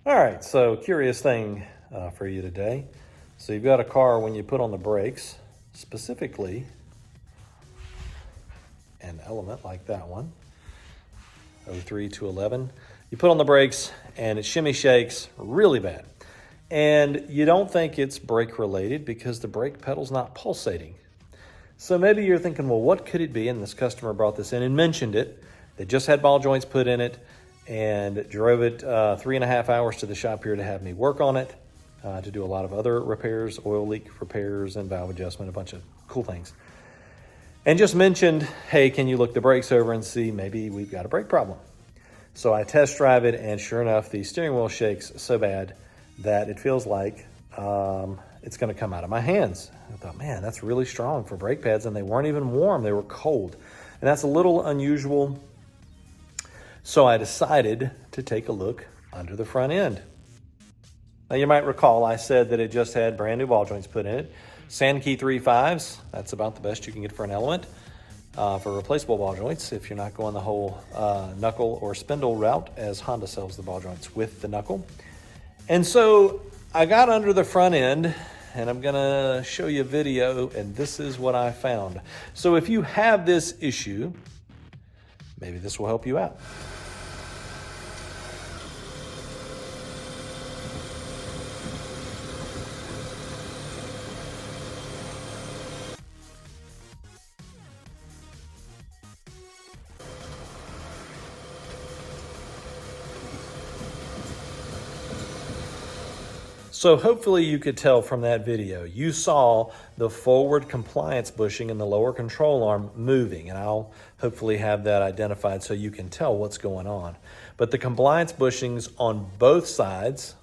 All right, so curious thing for you today. So you've got a car, when you put on the brakes, specifically an element like that one, 03 to 11, you put on the brakes and it shimmy shakes really bad. And you don't think it's brake related because the brake pedal's not pulsating. So maybe you're thinking, well, what could it be? And this customer brought this in and mentioned it. They just had ball joints put in it and drove it 3.5 hours to the shop here to have me work on it, to do a lot of other repairs, oil leak repairs and valve adjustment, a bunch of cool things. And just mentioned, hey, can you look the brakes over and see maybe we've got a brake problem? So I test drive it, and sure enough, the steering wheel shakes so bad that it feels like it's gonna come out of my hands. I thought, man, that's really strong for brake pads, and they weren't even warm, they were cold. And that's a little unusual. So I decided to take a look under the front end. Now you might recall I said that it just had brand new ball joints put in it. Sankey 3.5s, that's about the best you can get for an element for replaceable ball joints if you're not going the whole knuckle or spindle route as Honda sells the ball joints with the knuckle. And so I got under the front end and I'm gonna show you a video, and this is what I found. So if you have this issue, maybe this will help you out. So hopefully you could tell from that video, you saw the forward compliance bushing in the lower control arm moving, and I'll hopefully have that identified so you can tell what's going on. But the compliance bushings on both sides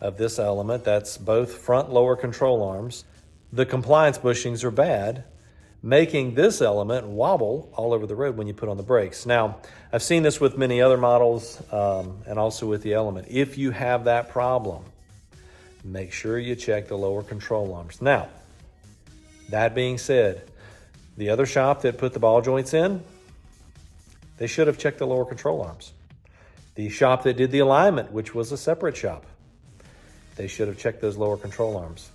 of this element, that's both front lower control arms, the compliance bushings are bad, making this element wobble all over the road when you put on the brakes. Now, I've seen this with many other models and also with the element. If you have that problem, make sure you check the lower control arms. Now, that being said, the other shop that put the ball joints in, they should have checked the lower control arms. The shop that did the alignment, which was a separate shop, they should have checked those lower control arms.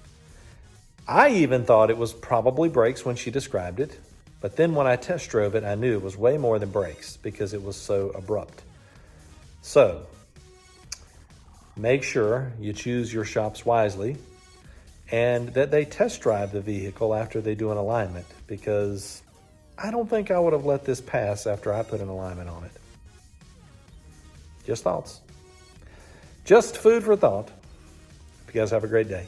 I even thought it was probably brakes when she described it, but then when I test drove it, I knew it was way more than brakes because it was so abrupt. So, make sure you choose your shops wisely and that they test drive the vehicle after they do an alignment, because I don't think I would have let this pass after I put an alignment on it. Just thoughts. Just food for thought. You guys have a great day.